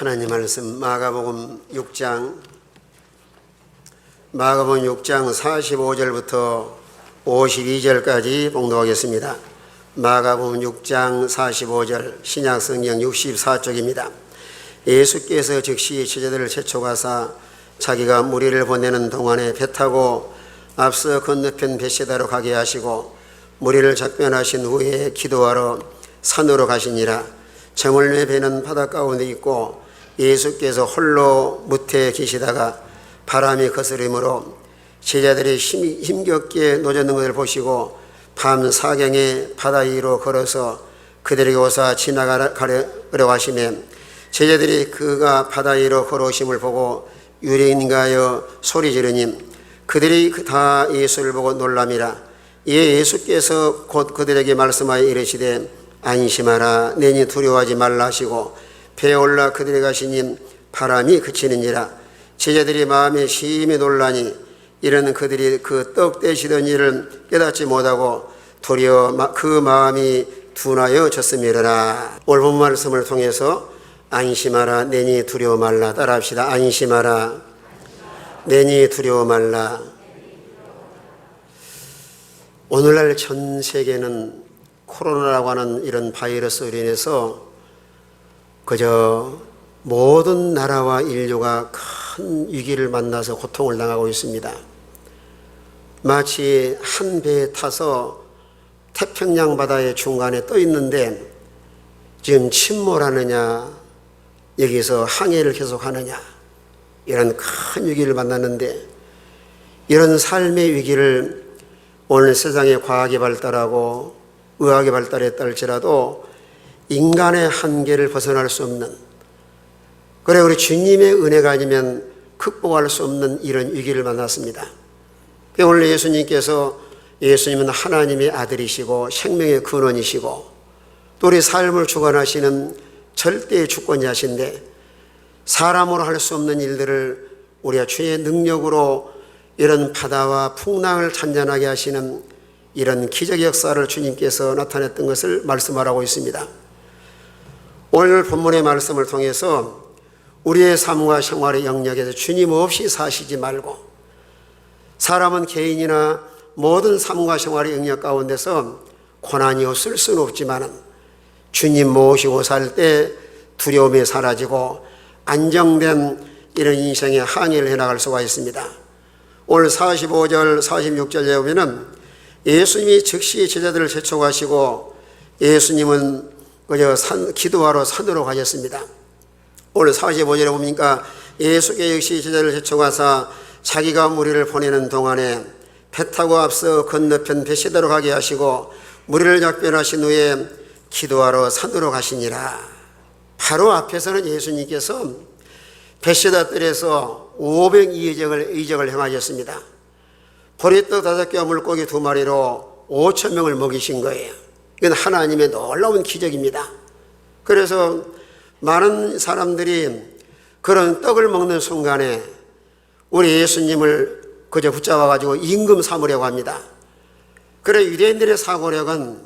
하나님 말씀 마가복음 6장 45절부터 52절까지 봉독하겠습니다. 마가복음 6장 45절 신약성경 64쪽입니다. 예수께서 즉시 제자들을 채촉하사 자기가 무리를 보내는 동안에 배 타고 앞서 건너편 벳세다로 가게 하시고 무리를 작변하신 후에 기도하러 산으로 가시니라. 저물매 배는 바다 가운데 있고 예수께서 홀로 무태에 계시다가 바람이 거스름으로 제자들이 힘겹게 노젓는 것을 보시고 밤 사경에 바다 위로 걸어서 그들에게 오사 지나가려고 하시매 제자들이 그가 바다 위로 걸어오심을 보고 유령인가여 소리 지르니 그들이 다 예수를 보고 놀람이라. 이에 예수께서 곧 그들에게 말씀하여 이르시되 안심하라 내니 두려워하지 말라 하시고 배에 올라 그들에게 가시니 바람이 그치는지라. 제자들이 마음에 심히 놀라니 이는 그들이 그 떡 떼시던 일을 깨닫지 못하고 도리어 그 마음이 둔하여 졌음이라. 오늘 본 말씀을 통해서 안심하라 내니 두려워 말라 따라합시다. 안심하라 내니 두려워 말라. 오늘날 전 세계는 코로나라고 하는 이런 바이러스로 인해서 그저 모든 나라와 인류가 큰 위기를 만나서 고통을 당하고 있습니다. 마치 한 배에 타서 태평양 바다의 중간에 떠 있는데 지금 침몰하느냐 여기서 항해를 계속하느냐 이런 큰 위기를 만났는데 이런 삶의 위기를 오늘 세상에 과학이 발달하고 의학이 발달했다 할지라도 인간의 한계를 벗어날 수 없는, 그래 우리 주님의 은혜가 아니면 극복할 수 없는 이런 위기를 만났습니다. 오늘 예수님은 하나님의 아들이시고 생명의 근원이시고 또 우리 삶을 주관하시는 절대의 주권자신데 사람으로 할 수 없는 일들을 우리가 주의 능력으로 이런 바다와 풍랑을 잔잔하게 하시는 이런 기적의 역사를 주님께서 나타냈던 것을 말씀하라고 있습니다. 오늘 본문의 말씀을 통해서 우리의 삶과 생활의 영역에서 주님 없이 사시지 말고, 사람은 개인이나 모든 삶과 생활의 영역 가운데서 고난이 없을 수는 없지만 주님 모시고 살 때 두려움이 사라지고 안정된 이런 인생의 항해를 해나갈 수가 있습니다. 오늘 45절 46절에 보면은 예수님이 즉시 제자들을 채촉하시고 예수님은 그저 기도하러 산으로 가셨습니다. 오늘 45절에 보니까 예수께서 역시 제자들을 채촉하사 자기가 무리를 보내는 동안에 배 타고 앞서 건너편 벳세다로 가게 하시고 무리를 작변하신 후에 기도하러 산으로 가시니라. 바로 앞에서는 예수님께서 벳세다 뜰에서 500이적을 행하셨습니다. 보리떡 5개와 물고기 2마리로 5,000명을 먹이신 거예요. 이건 하나님의 놀라운 기적입니다. 그래서 많은 사람들이 그런 떡을 먹는 순간에 우리 예수님을 그저 붙잡아가지고 임금 삼으려고 합니다. 그래 유대인들의 사고력은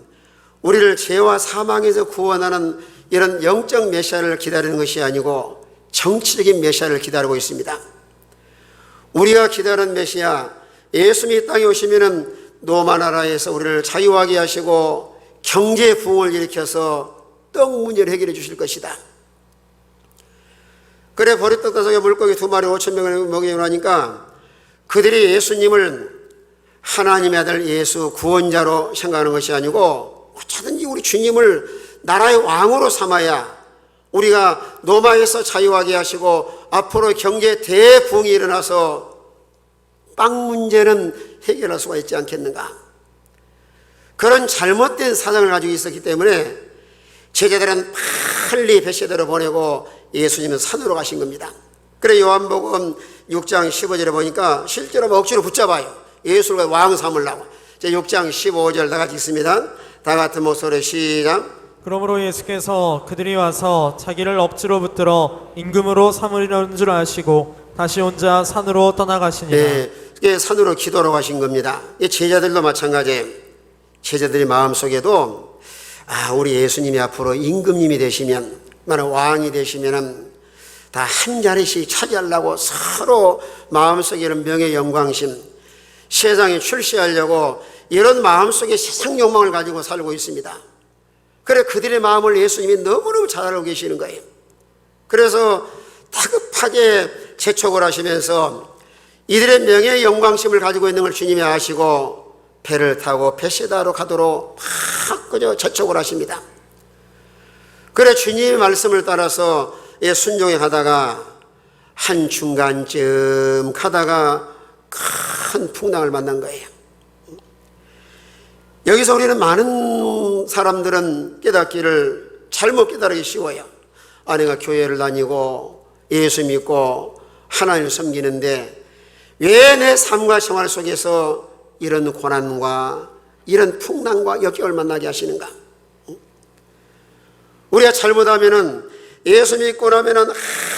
우리를 죄와 사망에서 구원하는 이런 영적 메시아를 기다리는 것이 아니고 정치적인 메시아를 기다리고 있습니다. 우리가 기다리는 메시아 예수님이 땅에 오시면은 로마 나라에서 우리를 자유하게 하시고 경제 부흥을 일으켜서 떡 문제를 해결해 주실 것이다. 그래 보리떡 5개 물고기 2마리 5,000명을 먹이고 나니까 그들이 예수님을 하나님의 아들 예수 구원자로 생각하는 것이 아니고 어쩌든지 우리 주님을 나라의 왕으로 삼아야 우리가 로마에서 자유하게 하시고 앞으로 경제 대부흥이 일어나서 빵 문제는 해결할 수가 있지 않겠는가. 그런 잘못된 사상을 가지고 있었기 때문에 제자들은 빨리 벳세다로 보내고 예수님은 산으로 가신 겁니다. 그래 요한복음 6장 15절에 보니까 실제로 억지로 붙잡아요. 예수를 왕 삼으려고. 6장 15절 다 같이 있습니다. 다 같은 목소리로 시작. 그러므로 예수께서 그들이 와서 자기를 억지로 붙들어 임금으로 삼으려는 줄 아시고 다시 혼자 산으로 떠나가시니라. 네, 산으로 기도하러 가신 겁니다. 제자들도 마찬가지예요. 제자들의 마음속에도 우리 예수님이 앞으로 임금님이 되시면, 왕이 되시면 다 한 자리씩 차지하려고 서로 마음속에는 명예 영광심, 세상에 출세하려고 이런 마음속에 세상 욕망을 가지고 살고 있습니다. 그래 그들의 마음을 예수님이 너무너무 잘 알고 계시는 거예요. 그래서 다급하게 재촉을 하시면서 이들의 명예 영광심을 가지고 있는 걸 주님이 아시고 배를 타고 베세다로 가도록 막 그저 재촉을 하십니다. 그래 주님의 말씀을 따라서 순종해 가다가 한 중간쯤 가다가 큰 풍랑을 만난 거예요. 여기서 우리는 많은 사람들은 깨닫기를 잘못 깨달기 쉬워요. 아내가 교회를 다니고 예수 믿고 하나님을 섬기는데 왜 내 삶과 생활 속에서 이런 고난과 이런 풍랑과 역경을 만나게 하시는가? 우리가 잘못하면은 예수 믿고 나면은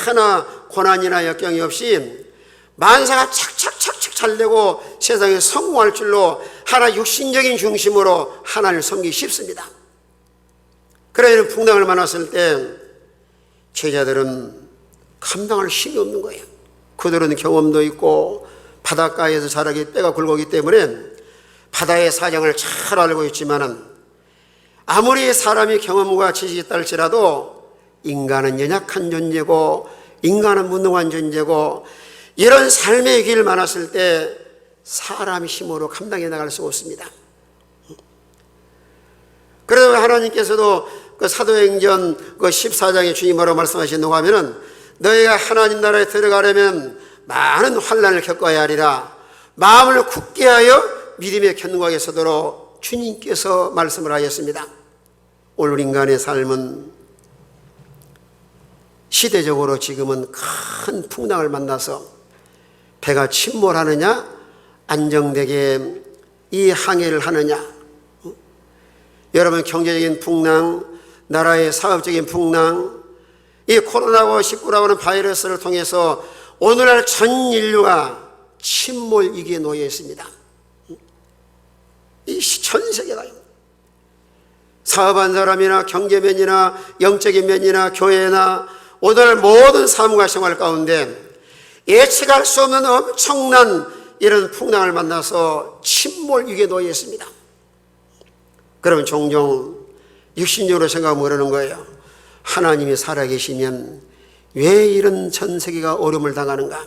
하나 고난이나 역경이 없이 만사가 착착착착 잘되고 세상에 성공할 줄로 하나 육신적인 중심으로 하나님을 섬기기 쉽습니다. 그래 이런 풍랑을 만났을 때 제자들은 감당할 힘이 없는 거예요. 그들은 경험도 있고 바닷가에서 자라게 뼈가 굵었기 때문에 바다의 사정을 잘 알고 있지만은 아무리 사람이 경험과 지식이 있다 할지라도 인간은 연약한 존재고 인간은 무능한 존재고 이런 삶의 길을 만났을 때 사람의 힘으로 감당해 나갈 수가 없습니다. 그래서 하나님께서도 그 사도행전 그 14장에 주님이 뭐라고 말씀하시는가 하면은 너희가 하나님 나라에 들어가려면 많은 환난을 겪어야 하리라. 마음을 굳게 하여 믿음의 견고하게 서도록 주님께서 말씀을 하셨습니다. 오늘 인간의 삶은 시대적으로 지금은 큰 풍랑을 만나서 배가 침몰하느냐 안정되게 이 항해를 하느냐, 여러분 경제적인 풍랑, 나라의 사업적인 풍랑, 이 코로나19라고 하는 바이러스를 통해서 오늘날 전 인류가 침몰 위기에 놓여 있습니다. 이 전 세계가 사업한 사람이나 경제면이나 영적인 면이나 교회나 오늘 모든 삶과 생활 가운데 예측할 수 없는 엄청난 이런 풍랑을 만나서 침몰 위기에 놓여 있습니다. 그러면 종종 육신적으로 생각하면 그러는 거예요. 하나님이 살아계시면 왜 이런 전 세계가 어려움을 당하는가?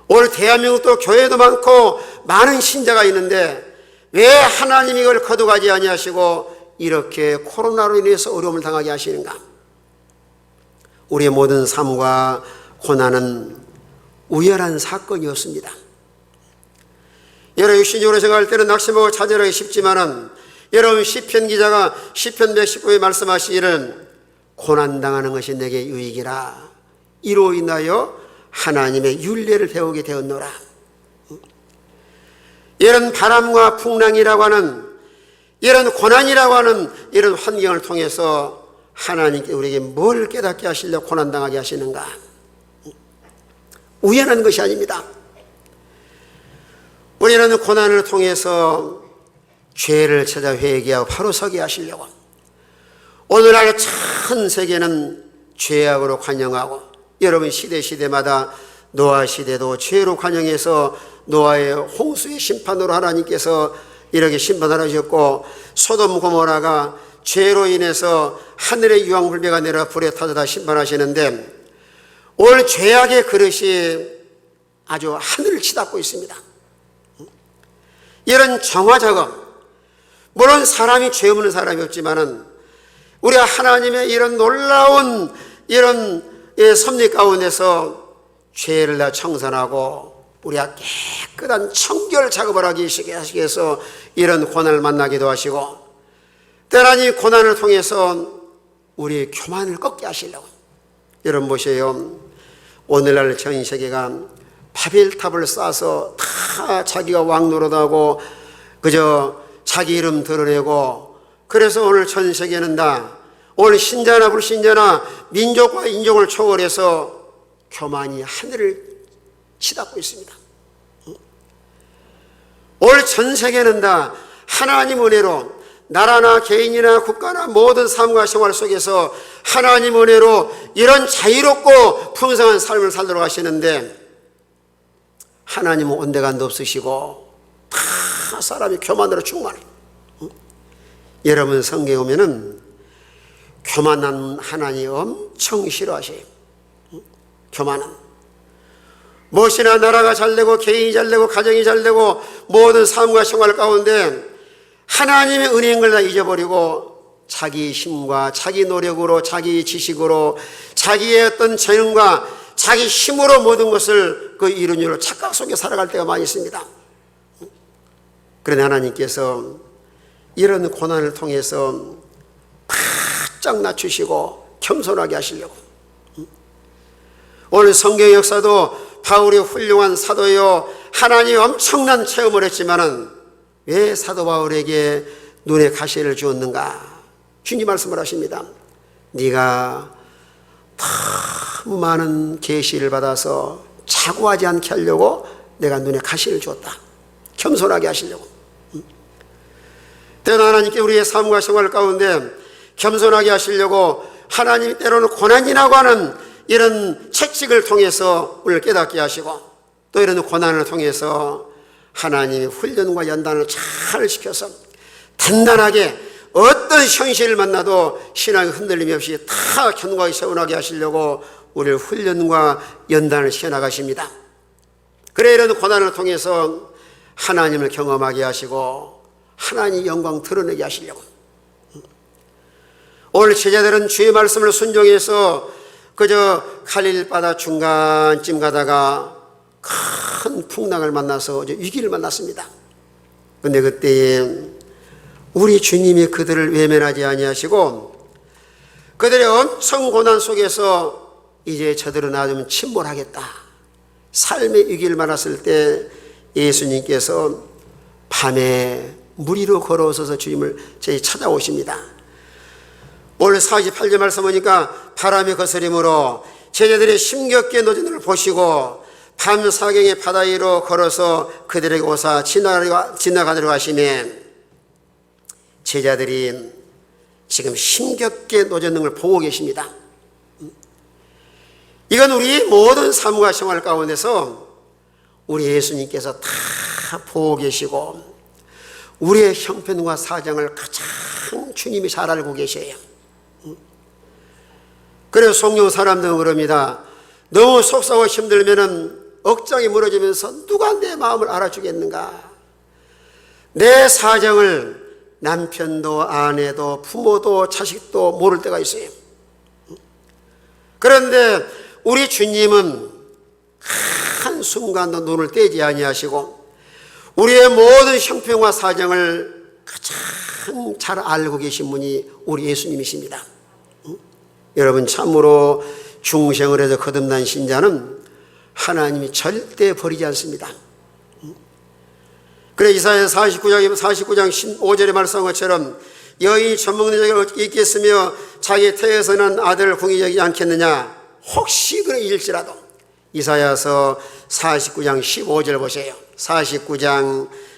오늘 대한민국도 교회도 많고 많은 신자가 있는데 왜 하나님이 이걸 거두가지 아니하시고 이렇게 코로나로 인해서 어려움을 당하게 하시는가? 우리의 모든 삶과 고난은 우연한 사건이었습니다. 여러분 육신적으로 생각할 때는 낙심하고 좌절하기 쉽지만은 여러분 시편 기자가 시편 119에 말씀하시기를 고난당하는 것이 내게 유익이라 이로 인하여 하나님의 율례를 배우게 되었노라. 이런 바람과 풍랑이라고 하는 이런 고난이라고 하는 이런 환경을 통해서 하나님께 우리에게 뭘 깨닫게 하시려고 고난당하게 하시는가? 우연한 것이 아닙니다. 우리는 고난을 통해서 죄를 찾아 회개하고 바로 서게 하시려고 오늘날 전 세계는 죄악으로 관영하고 여러분 시대마다 노아 시대도 죄로 관영해서 노아의 홍수의 심판으로 하나님께서 이렇게 심판하셨고 소돔 고모라가 죄로 인해서 하늘의 유황불배가 내려 불에 타서 심판하시는데 오늘 죄악의 그릇이 아주 하늘을 치닫고 있습니다. 이런 정화 작업, 물론 사람이 죄 없는 사람이 없지만은 우리가 하나님의 이런 놀라운 이런 섭리 가운데서 죄를 다 청산하고 우리가 깨끗한 청결 작업을 하기 위해서 이런 고난을 만나기도 하시고 때로는 고난을 통해서 우리의 교만을 꺾게 하시려고. 여러분 보세요. 오늘날 전 세계가 바벨탑을 쌓아서 다 자기가 왕 노릇하고 그저 자기 이름 드러내고 그래서 오늘 전 세계는 다 오늘 신자나 불신자나 민족과 인종을 초월해서 교만이 하늘을 치닫고 있습니다. 오늘 전 세계는 다 하나님 은혜로 나라나 개인이나 국가나 모든 삶과 생활 속에서 하나님 은혜로 이런 자유롭고 풍성한 삶을 살도록 하시는데, 하나님은 온데간도 없으시고 다 사람이 교만으로 충만해. 여러분 성경에 오면은 교만한 하나님 엄청 싫어하셔요. 교만은 무엇이나 나라가 잘되고 개인이 잘되고 가정이 잘되고 모든 삶과 생활 가운데 하나님의 은혜인 걸 다 잊어버리고 자기 힘과 자기 노력으로 자기 지식으로 자기의 어떤 재능과 자기 힘으로 모든 것을 그 이룬 줄로 착각 속에 살아갈 때가 많이 있습니다. 그런데 하나님께서 이런 고난을 통해서 바짝 낮추시고 겸손하게 하시려고, 오늘 성경 역사도 바울이 훌륭한 사도요 하나님이 엄청난 체험을 했지만은 왜 사도 바울에게 눈에 가시를 주었는가? 주님 말씀을 하십니다. 네가 너무 많은 계시를 받아서 자고하지 않게 하려고 내가 눈에 가시를 주었다. 겸손하게 하시려고. 때로는 하나님께 우리의 삶과 생활 가운데 겸손하게 하시려고 하나님이 때로는 고난이라고 하는 이런 채찍을 통해서 우리를 깨닫게 하시고, 또 이런 고난을 통해서 하나님이 훈련과 연단을 잘 시켜서 단단하게 어떤 현실을 만나도 신앙의 흔들림이 없이 다 견고하게 세워나게 하시려고 우리를 훈련과 연단을 시켜나가십니다. 그래 이런 고난을 통해서 하나님을 경험하게 하시고 하나님 영광 드러내게 하시려고. 오늘 제자들은 주의 말씀을 순종해서 그저 갈릴리 바다 중간쯤 가다가 큰 풍랑을 만나서 위기를 만났습니다. 그런데 그때에 우리 주님이 그들을 외면하지 아니하시고 그들의 엄청 고난 속에서 이제 저들은 아주 침몰하겠다, 삶의 위기를 만났을 때 예수님께서 밤에 물 위로 걸어서서 주님을 저희 찾아오십니다. 오늘 48절 말씀 보니까 바람이 거스림으로 제자들의 힘겹게 노진 것을 보시고 밤 사경에 바다 위로 걸어서 그들에게 오사 지나가려고 하시면 제자들이 지금 힘겹게 노젓는 걸 보고 계십니다. 이건 우리 모든 삶과 생활 가운데서 우리 예수님께서 다 보고 계시고 우리의 형편과 사정을 가장 주님이 잘 알고 계셔요. 그래서 성령 사람들은 그럽니다. 너무 속상하고 힘들면은 억장이 무너지면서 누가 내 마음을 알아주겠는가? 내 사정을 남편도 아내도 부모도 자식도 모를 때가 있어요. 그런데 우리 주님은 한순간도 눈을 떼지 아니하시고 우리의 모든 형편과 사정을 가장 잘 알고 계신 분이 우리 예수님이십니다. 여러분 참으로 중생을 해서 거듭난 신자는 하나님이 절대 버리지 않습니다. 그래 이사야 49장 15절에 말씀한 것처럼 여인이 젖먹는 자가 있겠으며 자기 태에서 난 아들을 궁히 여기지 않겠느냐. 혹시 그래 일지라도 이사야서 49장 15절 보세요.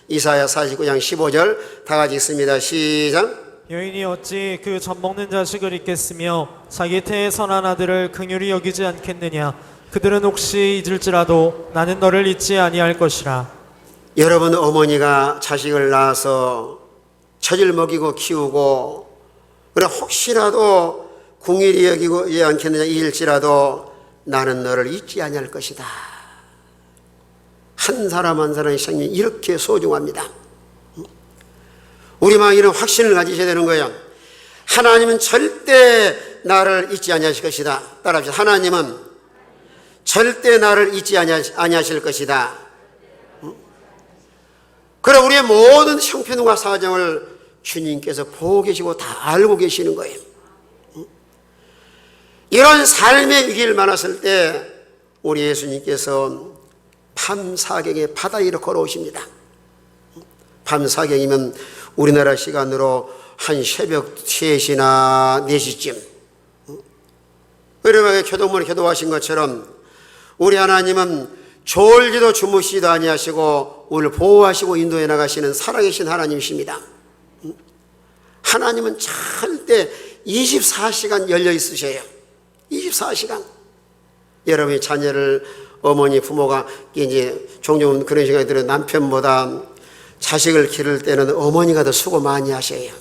이사야 49장 15절 다 같이 읽습니다. 시작. 여인이 어찌 그 젖먹는 자식을 잊겠으며 자기 태에 선한 아들을 긍휼히 여기지 않겠느냐. 그들은 혹시 잊을지라도 나는 너를 잊지 아니할 것이라. 여러분 어머니가 자식을 낳아서 젖을 먹이고 키우고 그래 혹시라도 궁일이 여기지 않겠느냐 잊을지라도 나는 너를 잊지 아니할 것이다. 한 사람 한 사람의 생명이 이렇게 소중합니다. 우리만 이런 확신을 가지셔야 되는 거예요. 하나님은 절대 나를 잊지 아니하실 것이다. 따라합시다. 하나님은 절대 나를 잊지 아니하실 것이다. 그래 우리의 모든 형편과 사정을 주님께서 보고 계시고 다 알고 계시는 거예요. 이런 삶의 위기를 만났을 때 우리 예수님께서 밤 사경에 바다 위로 걸어오십니다. 밤 사경이면 우리나라 시간으로 한 새벽 3시나 4시쯤 여러분에게 교도문에 교도하신 것처럼 우리 하나님은 졸지도 주무시지도 아니하시고 우리를 보호하시고 인도해 나가시는 살아계신 하나님이십니다. 하나님은 절대 24시간 열려 있으셔요. 24시간. 여러분의 자녀를 어머니 부모가 이제 종종 그런 생각이 들어요. 남편보다 자식을 기를 때는 어머니가 더 수고 많이 하셔요.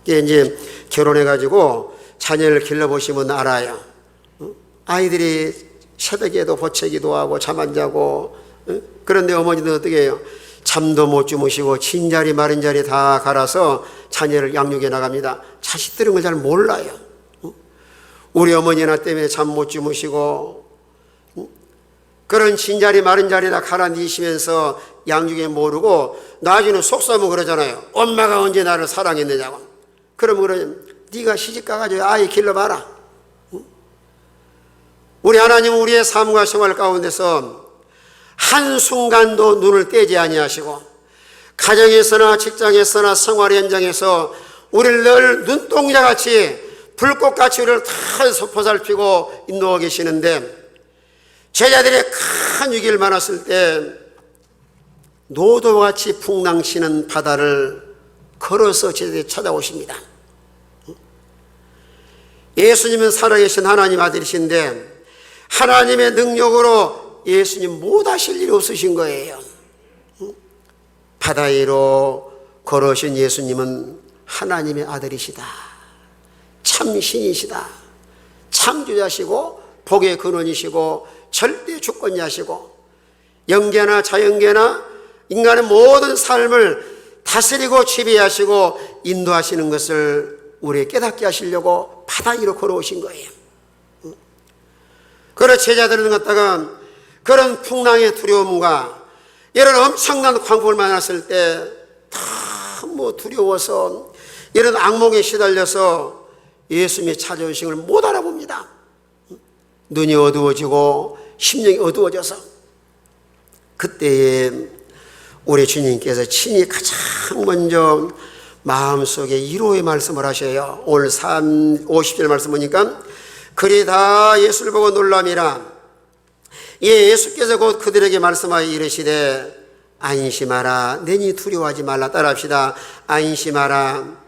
이게 이제 결혼해가지고 자녀를 길러보시면 알아요. 아이들이 새벽에도 보채기도 하고 잠 안 자고, 그런데 어머니는 어떻게 해요? 잠도 못 주무시고 진자리 마른 자리 다 갈아서 자녀를 양육해 나갑니다. 자식들은 그걸 잘 몰라요. 우리 어머니나 때문에 잠 못 주무시고 그런 진자리 마른 자리 다 갈아니시면서 양육에 모르고 나중에 속싸면 그러잖아요. 엄마가 언제 나를 사랑했느냐고. 그러면 그러면 네가 시집 가가지고 아이 길러봐라. 우리 하나님은 우리의 삶과 생활 가운데서 한순간도 눈을 떼지 아니하시고 가정에서나 직장에서나 생활 현장에서 우리를 늘 눈동자같이 불꽃같이 우리를 다 보살피고 인도하고 계시는데, 제자들의 큰 위기를 만났을 때 노도같이 풍랑치는 바다를 걸어서 제자들이 찾아오십니다. 예수님은 살아계신 하나님 아들이신데 하나님의 능력으로 예수님 못 하실 일이 없으신 거예요. 바다 위로 걸어오신 예수님은 하나님의 아들이시다. 참 신이시다. 창조자시고 복의 근원이시고 절대 주권자시고 영계나 자연계나 인간의 모든 삶을 다스리고 지배하시고 인도하시는 것을 우리에게 깨닫게 하시려고 바다 위로 걸어오신 거예요. 그런 제자들은 갖다가 그런 풍랑의 두려움과 이런 엄청난 광풍을 만났을 때 너무 두려워서 이런 악몽에 시달려서 예수님의 찾아오신 걸 못 알아봅니다. 눈이 어두워지고 심령이 어두워져서 그때에 우리 주님께서 친히 가장 먼저 마음속에 위로의 말씀을 하셔요. 오늘 50절 말씀 보니까 그리 다 예수를 보고 놀람이라. 예수께서 곧 그들에게 말씀하여 이르시되 안심하라 내니 두려워하지 말라. 따라합시다. 안심하라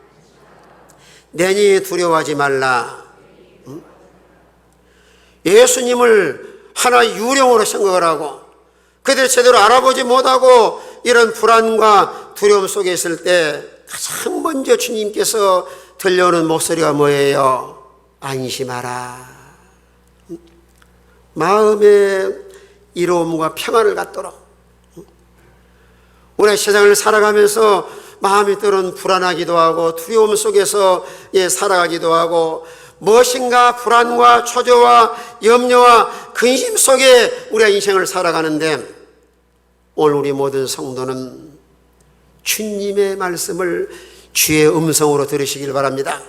내니 두려워하지 말라. 예수님을 하나의 유령으로 생각을 하고 그들이 제대로 알아보지 못하고 이런 불안과 두려움 속에 있을 때 가장 먼저 주님께서 들려오는 목소리가 뭐예요? 안심하라. 마음의 이로움과 평안을 갖도록. 우리 세상을 살아가면서 마음이 때로는 불안하기도 하고 두려움 속에서 살아가기도 하고 무엇인가 불안과 초조와 염려와 근심 속에 우리가 인생을 살아가는데, 오늘 우리 모든 성도는 주님의 말씀을 주의 음성으로 들으시길 바랍니다.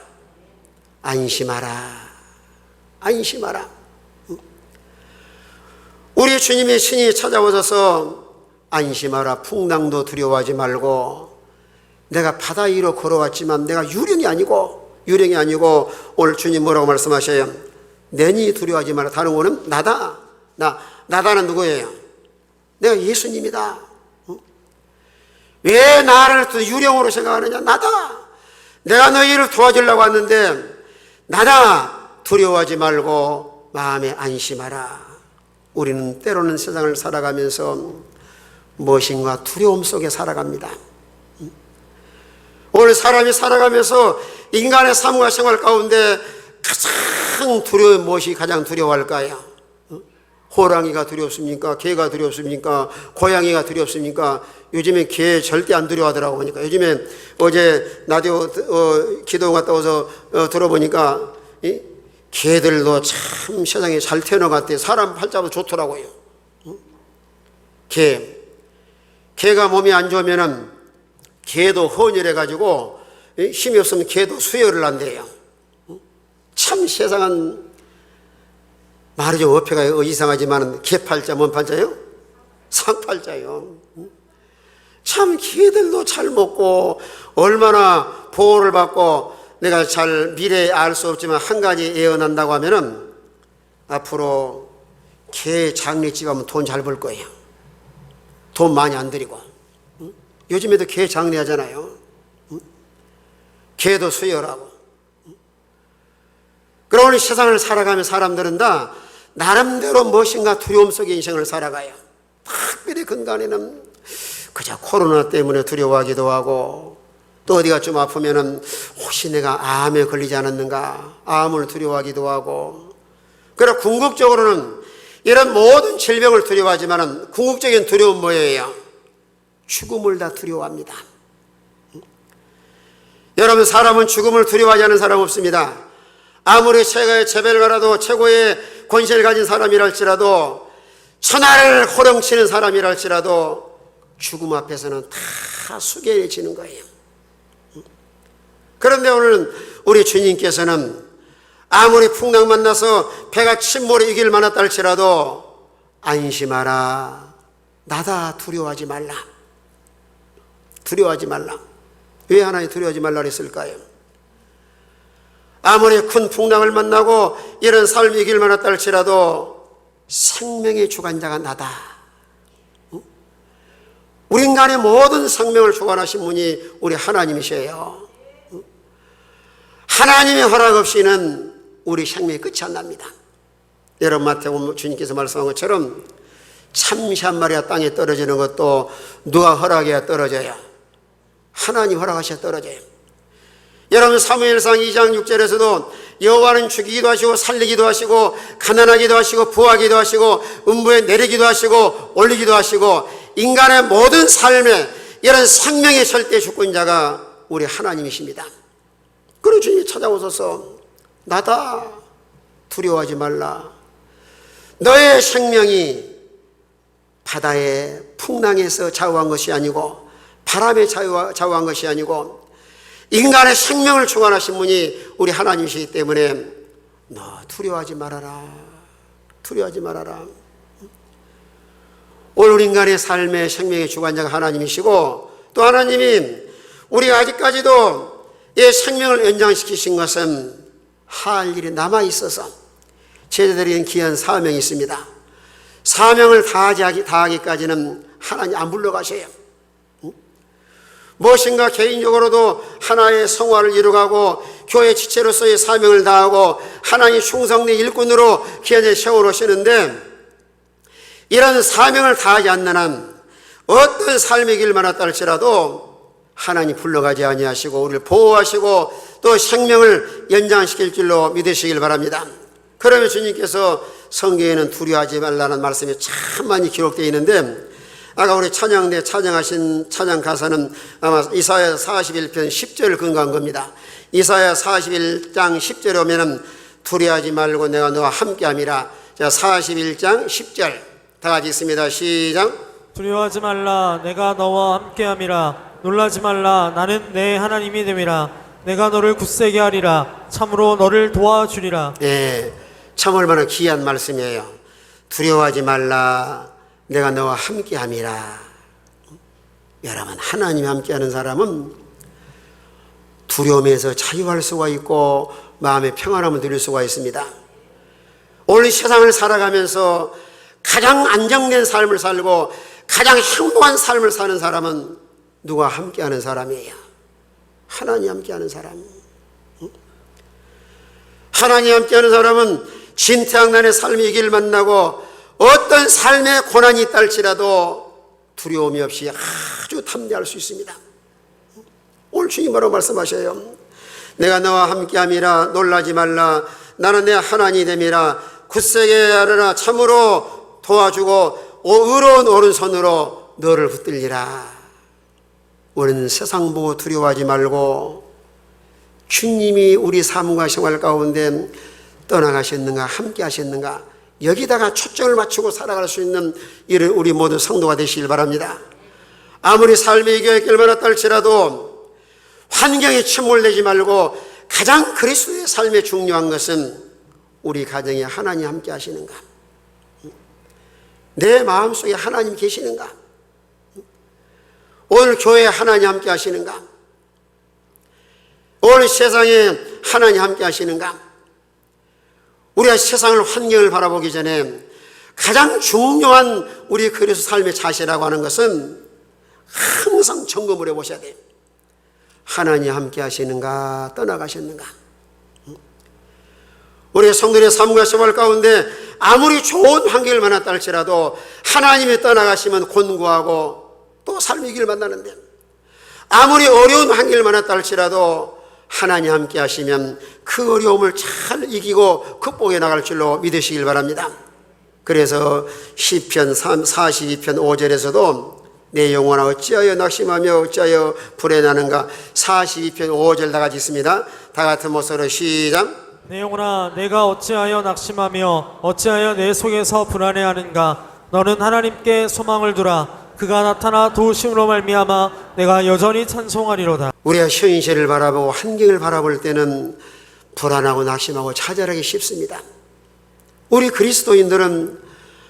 안심하라. 안심하라. 우리 주님의 신이 찾아오셔서 안심하라. 풍랑도 두려워하지 말고, 내가 바다 위로 걸어왔지만 내가 유령이 아니고 오늘 주님 뭐라고 말씀하셔요? 내니 두려워하지 마라. 다른 거는 나다. 나다는 누구예요? 내가 예수님이다. 왜 나를 또 유령으로 생각하느냐? 나다. 내가 너희를 도와주려고 왔는데 나다. 두려워하지 말고 마음에 안심하라. 우리는 때로는 세상을 살아가면서 무엇인가 두려움 속에 살아갑니다. 오늘 사람이 살아가면서 인간의 삶과 생활 가운데 가장 두려운 무엇이 가장 두려워할까요? 호랑이가 두렵습니까? 개가 두렵습니까? 고양이가 두렵습니까? 요즘에 개 절대 안 두려워하더라고 보니까. 요즘에 어제 라디오 기도 갔다 와서 들어보니까 개들도 참 세상에 잘 태어난 것 같아. 사람 팔자도 좋더라고요. 개가 몸이 안 좋으면은 개도 헌혈해가지고 힘이 없으면 개도 수혈을 한대요. 참 세상은 말이 좀 어폐가 이상하지만 개팔자 뭔 팔자요? 상팔자요. 참 개들도 잘 먹고 얼마나 보호를 받고 내가 잘 미래에 알 수 없지만 한 가지 예언한다고 하면은 앞으로 개 장례집 하면 돈 잘 벌 거예요. 돈 많이 안 들이고. 요즘에도 개 장례하잖아요. 죄도 수혈하고. 그러니 세상을 살아가면 사람들은 다 나름대로 무엇인가 두려움 속의 인생을 살아가요. 특별히 근간에는 그저 코로나 때문에 두려워하기도 하고, 또 어디가 좀 아프면은 혹시 내가 암에 걸리지 않았는가, 암을 두려워하기도 하고. 그러나 궁극적으로는 이런 모든 질병을 두려워하지만은 궁극적인 두려움은 뭐예요? 죽음을 다 두려워합니다. 여러분, 사람은 죽음을 두려워하지 않는 사람 없습니다. 아무리 최고의 재배를 가라도, 최고의 권세를 가진 사람이랄지라도, 천하를 호령치는 사람이랄지라도 죽음 앞에서는 다 숙연해지는 거예요. 그런데 오늘 우리 주님께서는 아무리 풍랑 만나서 배가 침몰에 이길 만하다 할지라도 안심하라, 나다, 두려워하지 말라. 두려워하지 말라. 왜 하나님 두려워하지 말라 그랬을까요? 아무리 큰 풍랑을 만나고 이런 삶이 이길 만하다 할지라도 생명의 주관자가 나다. 우리 인간의 모든 생명을 주관하신 분이 우리 하나님이셔요. 하나님의 허락 없이는 우리 생명이 끝이 안 납니다. 여러분, 마태복음 주님께서 말씀한 것처럼 참새 한 마리가 땅에 떨어지는 것도 누가 허락해야 떨어져요? 하나님 허락하셔야 떨어져요. 여러분, 사무엘상 2장 6절에서도 여호와는 죽이기도 하시고 살리기도 하시고 가난하기도 하시고 부하기도 하시고 음부에 내리기도 하시고 올리기도 하시고, 인간의 모든 삶에 이런 생명의 절대 주권자가 우리 하나님이십니다. 그리고 주님이 찾아오셔서 나다, 두려워하지 말라. 너의 생명이 바다의 풍랑에서 좌우한 것이 아니고, 바람에 좌우한 것이 아니고, 인간의 생명을 주관하신 분이 우리 하나님이시기 때문에 너 두려워하지 말아라. 두려워하지 말아라. 오늘 인간의 삶의 생명의 주관자가 하나님이시고, 또 하나님이 우리가 아직까지도 이 생명을 연장시키신 것은 할 일이 남아있어서 제자들에게는 귀한 사명이 있습니다. 사명을 다하기까지는 하나님 안 불러가셔요. 무엇인가 개인적으로도 하나의 성화를 이루가고 교회 지체로서의 사명을 다하고 하나님 충성된 일꾼으로 귀하게 세워놓으시는데, 이런 사명을 다하지 않는 한 어떤 삶의 길 만났다 할지라도 하나님 불러가지 아니하시고 우리를 보호하시고 또 생명을 연장시킬 줄로 믿으시길 바랍니다. 그러면 주님께서 성경에는 두려워하지 말라는 말씀이 참 많이 기록되어 있는데, 아까 우리 찬양대 찬양하신 찬양 가사는 아마 이사야 41편 10절을 근거한 겁니다. 이사야 41장 10절에 오면은 두려워하지 말고 내가 너와 함께함이라. 자, 41장 10절 다 같이 있습니다. 시작. 두려워하지 말라, 내가 너와 함께함이라. 놀라지 말라, 나는 내 하나님이 됨이라. 내가 너를 굳세게 하리라. 참으로 너를 도와주리라. 예, 참 얼마나 귀한 말씀이에요. 두려워하지 말라, 내가 너와 함께함이라. 여러분, 하나님이 함께하는 사람은 두려움에서 자유할 수가 있고 마음의 평안함을 누릴 수가 있습니다. 오늘 세상을 살아가면서 가장 안정된 삶을 살고 가장 행복한 삶을 사는 사람은 누가 함께하는 사람이에요? 하나님 함께하는 사람. 하나님 함께하는 사람은 진퇴양난의 삶의 길을 만나고 어떤 삶의 고난이 있다 할지라도 두려움이 없이 아주 탐대할 수 있습니다. 오늘 주님 뭐라고 말씀하셔요? 내가 너와 함께함이라. 놀라지 말라, 나는 내 하나님이 됨이라. 굳세게 하리라. 참으로 도와주고 의로운 오른손으로 너를 붙들리라. 우리는 세상 보고 두려워하지 말고 주님이 우리 삶과 생활 가운데 떠나가셨는가, 함께 하셨는가, 여기다가 초점을 맞추고 살아갈 수 있는 우리 모든 성도가 되시길 바랍니다. 아무리 삶의 이겨야 길 만났다 할지라도 환경에 침몰되지 말고 가장 그리스도의 삶에 중요한 것은 우리 가정에 하나님 함께 하시는가, 내 마음속에 하나님 계시는가, 오늘 교회에 하나님 함께 하시는가, 오늘 세상에 하나님 함께 하시는가. 우리가 세상을, 환경을 바라보기 전에 가장 중요한 우리 그리스도 삶의 자세라고 하는 것은 항상 점검을 해보셔야 돼요. 하나님 함께 하시는가 떠나가셨는가? 우리 성도의 삶과 생활 가운데 아무리 좋은 환경을 만났다 할지라도 하나님이 떠나가시면 곤고하고 또 삶의 길을 만나는데, 아무리 어려운 환경을 만났다 할지라도 하나님 함께 하시면 그 어려움을 잘 이기고 극복해 나갈 줄로 믿으시길 바랍니다. 그래서 시편 42편 5절에서도 내 영혼아 어찌하여 낙심하며 어찌하여 불행하는가, 42편 5절 다 같이 있습니다. 다 같은 목소리로 시작. 내 영혼아 내가 어찌하여 낙심하며 어찌하여 내 속에서 불안해하는가. 너는 하나님께 소망을 두라. 그가 나타나 도우심으로 말미암아 내가 여전히 찬송하리로다. 우리가 현실을 바라보고 환경을 바라볼 때는 불안하고 낙심하고 좌절하기 쉽습니다. 우리 그리스도인들은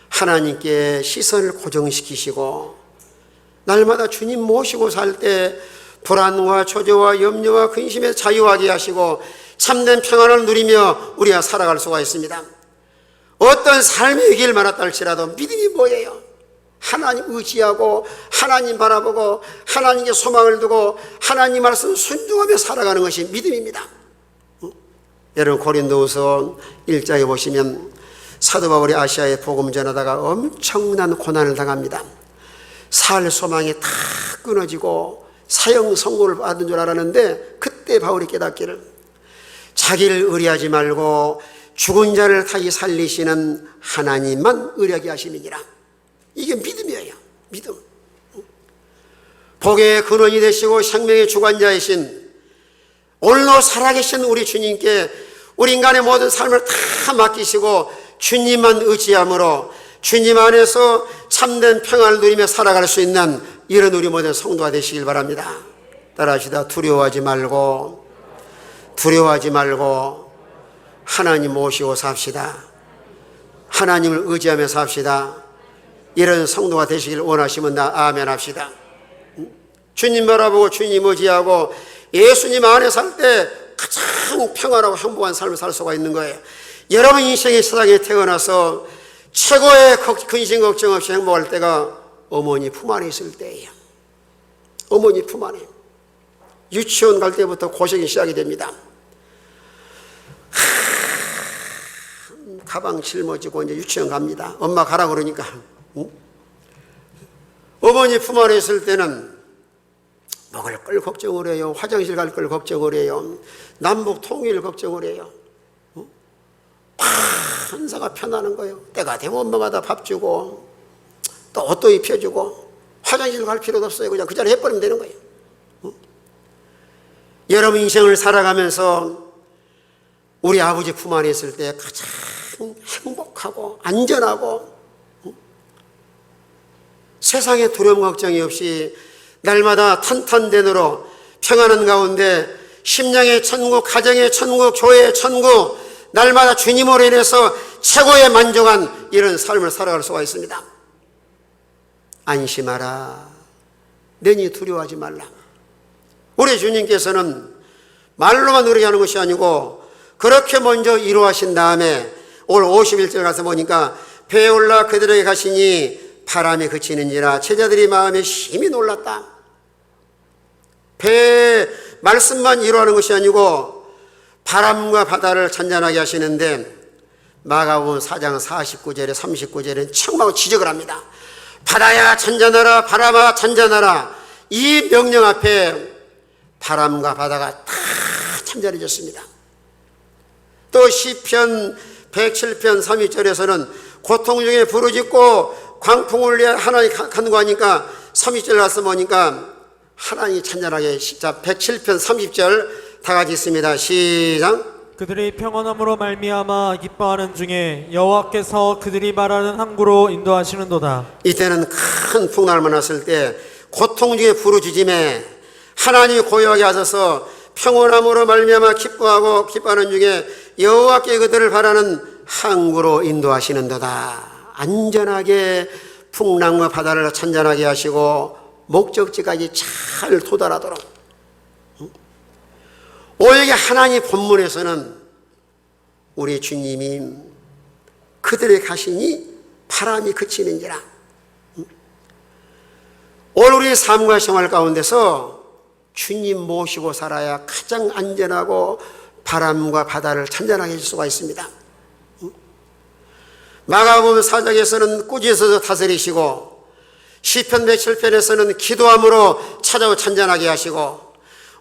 하나님께 시선을 고정시키시고 날마다 주님 모시고 살 때 불안과 초조와 염려와 근심에서 자유하게 하시고 참된 평안을 누리며 우리가 살아갈 수가 있습니다. 어떤 삶의 길 많았다 할지라도 믿음이 뭐예요? 하나님 의지하고 하나님 바라보고 하나님께 소망을 두고 하나님 말씀 순종하며 살아가는 것이 믿음입니다. 여러분 고린도후서 1장에 보시면 사도 바울이 아시아에 복음 전하다가 엄청난 고난을 당합니다. 살 소망이 다 끊어지고 사형 선고를 받은 줄 알았는데, 그때 바울이 깨닫기를 자기를 의뢰하지 말고 죽은 자를 다시 살리시는 하나님만 의뢰하게 하심이니라. 이게 믿음이에요. 믿음. 복의 근원이 되시고 생명의 주관자이신 오늘도 살아계신 우리 주님께 우리 인간의 모든 삶을 다 맡기시고 주님만 의지함으로 주님 안에서 참된 평안을 누리며 살아갈 수 있는 이런 우리 모든 성도가 되시길 바랍니다. 따라하시다. 두려워하지 말고 하나님 모시고 삽시다. 하나님을 의지하며 삽시다. 이런 성도가 되시길 원하시면 나 아멘 합시다. 주님 바라보고 주님 의지하고 예수님 안에 살 때 가장 평안하고 행복한 삶을 살 수가 있는 거예요. 여러분 인생의 세상에 태어나서 최고의 근심 걱정 없이 행복할 때가 어머니 품 안에 있을 때예요. 어머니 품 안에. 유치원 갈 때부터 고생이 시작이 됩니다. 가방 짊어지고 이제 유치원 갑니다. 엄마 가라 그러니까. 어머니 품 안에 있을 때는 먹을 걸 걱정을 해요. 화장실 갈 걸 걱정을 해요. 남북 통일 걱정을 해요. 한사가 편하는 거예요. 때가 되면 엄마가 다 밥 주고 또 옷도 입혀주고 화장실 갈 필요도 없어요. 그냥 그 자리에 해버리면 되는 거예요. 여러분 인생을 살아가면서 우리 아버지 품 안에 있을 때 가장 행복하고 안전하고 세상에 두려움 걱정이 없이 날마다 탄탄대로로 평안한 가운데 심령의 천국, 가정의 천국, 교회의 천국, 날마다 주님으로 인해서 최고의 만족한 이런 삶을 살아갈 수가 있습니다. 안심하라. 너희 두려워하지 말라. 우리 주님께서는 말로만 우리게 하는 것이 아니고 그렇게 먼저 이루하신 다음에 오늘 51절 가서 보니까 배에 올라 그들에게 가시니 바람이 그치는지라 제자들이 마음에 심히 놀랐다. 배의 말씀만 이루하는 것이 아니고 바람과 바다를 잔잔하게 하시는데 마가복음 4장 49절에 39절에는 청하고 지적을 합니다. 바다야 잔잔하라, 바람아 잔잔하라. 이 명령 앞에 바람과 바다가 다 잔잔해졌습니다. 또 시편 107편 32절에서는 고통 중에 부르짖고 광풍을 위해 하나님 간구하니까 32절 가서 보니까 하나님이 찬잔하게. 자, 107편 30절 다 같이 있습니다. 시작. 그들이 평안함으로 말미암아 기뻐하는 중에 여호와께서 그들이 말하는 항구로 인도하시는도다. 이때는 큰 풍랑을 만났을 때 고통 중에 부르짖음에 하나님이 고요하게 하셔서 평온함으로 말미암아 기뻐하고 기뻐하는 중에 여호와께 그들을 바라는 항구로 인도하시는도다. 안전하게 풍랑과 바다를 찬잔하게 하시고 목적지까지 잘 도달하도록. 오히려 하나님 본문에서는 우리 주님이 그들의 가시니 바람이 그치는지라. 오늘 우리 삶과 생활 가운데서 주님 모시고 살아야 가장 안전하고 바람과 바다를 찬전하게 해줄 수가 있습니다. 마가복음 4장에서는 꾸짖어서 다스리시고 시편 107편에서는 기도함으로 찾아오 찬전하게 하시고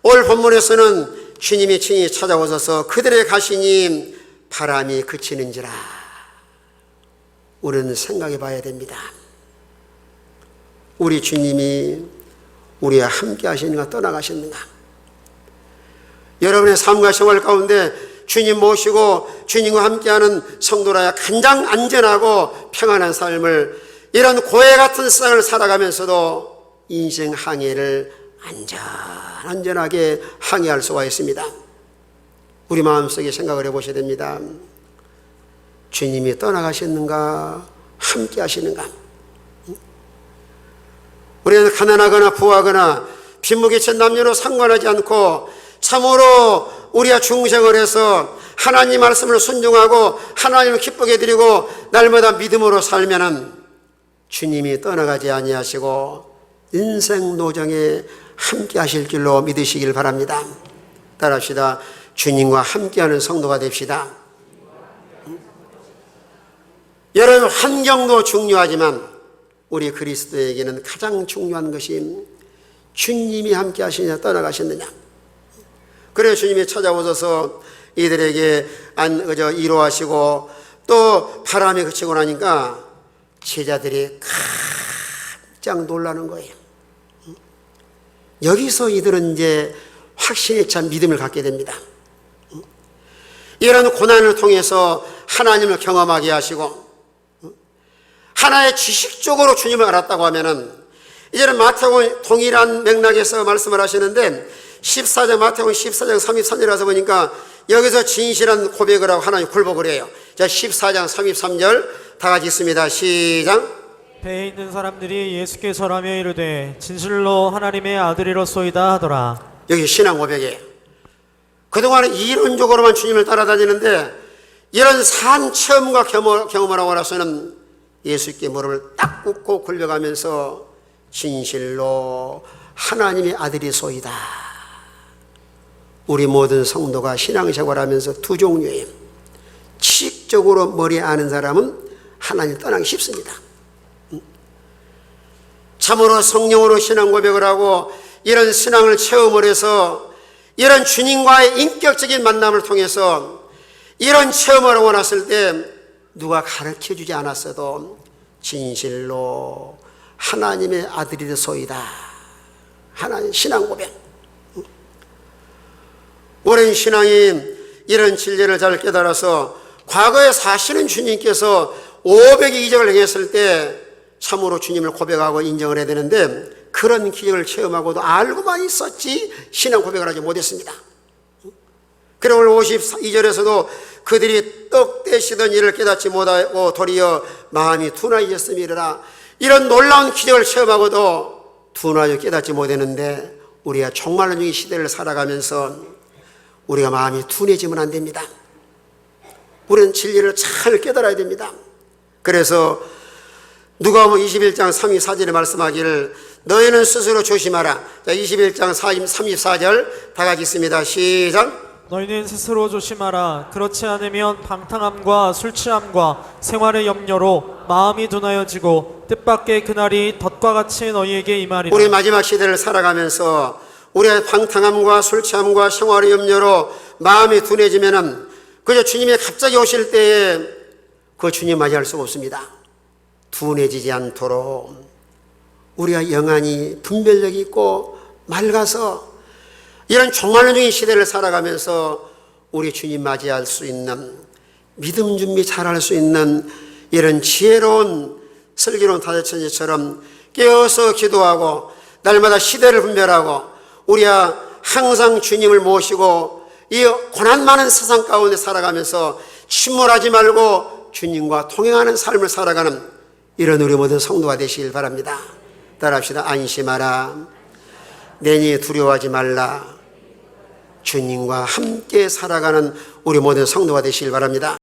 오늘 본문에서는 주님이 친히 찾아오셔서 그들의 가시니 바람이 그치는지라. 우리는 생각해 봐야 됩니다. 우리 주님이 우리와 함께 하시는가 떠나가셨는가. 여러분의 삶과 생활 가운데 주님 모시고 주님과 함께하는 성도라야 가장 안전하고 평안한 삶을, 이런 고해 같은 세상을 살아가면서도 인생 항해를 안전하게 항해할 수가 있습니다. 우리 마음속에 생각을 해보셔야 됩니다. 주님이 떠나가셨는가 함께 하시는가. 우리는 가난하거나 부하거나 빈무기천 남녀로 상관하지 않고 참으로 우리가 중생을 해서 하나님 말씀을 순종하고 하나님을 기쁘게 드리고 날마다 믿음으로 살면은 주님이 떠나가지 아니하시고 인생 노정에 함께 하실 길로 믿으시길 바랍니다. 따라합시다. 주님과 함께하는 성도가 됩시다. 여러분, 환경도 중요하지만 우리 그리스도에게는 가장 중요한 것이 주님이 함께 하시느냐 떠나가셨느냐. 그래서 주님이 찾아오셔서 이들에게 위로하시고 또 바람이 그치고 나니까 제자들이 깜짝 놀라는 거예요. 여기서 이들은 이제 확신에 찬 믿음을 갖게 됩니다. 이런 고난을 통해서 하나님을 경험하게 하시고 하나의 지식적으로 주님을 알았다고 하면은 이제는 마태복음 동일한 맥락에서 말씀을 하시는데 14장 마태복음 14장 33절에서 보니까 여기서 진실한 고백을 하고 하나님 굴복을 해요. 자, 14장 33절 다 같이 있습니다. 시작. 배에 있는 사람들이 예수께 절하며 이르되 진실로 하나님의 아들이로소이다 하더라. 여기 신앙 고백이에요. 그동안은 이론적으로만 주님을 따라다니는데 이런 산 체험과 경험을 하고 나서는 예수께 무릎을 딱 꿇고 굴려가면서 진실로 하나님의 아들이소이다. 우리 모든 성도가 신앙생활하면서 두 종류예요. 지식적으로 머리에 아는 사람은 하나님 떠나기 쉽습니다. 참으로 성령으로 신앙 고백을 하고 이런 신앙을 체험을 해서 이런 주님과의 인격적인 만남을 통해서 이런 체험을 하고 났을 때 누가 가르쳐주지 않았어도 진실로 하나님의 아들이소이다. 하나님 신앙 고백. 오랜 신앙이 이런 진리를 잘 깨달아서 과거에 사시는 주님께서 500의 이적을 행했을 때 참으로 주님을 고백하고 인정을 해야 되는데 그런 기적을 체험하고도 알고만 있었지 신앙 고백을 하지 못했습니다. 그리고 오늘 52절에서도 그들이 떡 떼시던 일을 깨닫지 못하고 도리어 마음이 둔하여졌음이라. 이런 놀라운 기적을 체험하고도 둔하여 깨닫지 못했는데 우리가 종말론 중의 시대를 살아가면서 우리가 마음이 둔해지면 안 됩니다. 우리는 진리를 잘 깨달아야 됩니다. 그래서 누가복음 21장 34절에 말씀하기를 너희는 스스로 조심하라. 자, 21장 34절 다 같이 있습니다. 시작. 너희는 스스로 조심하라. 그렇지 않으면 방탕함과 술취함과 생활의 염려로 마음이 둔하여지고 뜻밖의 그날이 덫과 같이 너희에게 임하리라. 우리 마지막 시대를 살아가면서 우리의 방탕함과 술취함과 생활의 염려로 마음이 둔해지면은 그저 주님이 갑자기 오실 때에 그 주님 맞이할 수가 없습니다. 둔해지지 않도록 우리가 영안이 분별력 있고 맑아서 이런 종말론 중인 시대를 살아가면서 우리 주님 맞이할 수 있는 믿음 준비 잘할 수 있는 이런 지혜로운 슬기로운 다자천지처럼 깨어서 기도하고 날마다 시대를 분별하고 우리가 항상 주님을 모시고 이 고난 많은 세상 가운데 살아가면서 침몰하지 말고 주님과 동행하는 삶을 살아가는 이런 우리 모든 성도가 되시길 바랍니다. 따라합시다. 안심하라. 내니 두려워하지 말라. 주님과 함께 살아가는 우리 모든 성도가 되시길 바랍니다.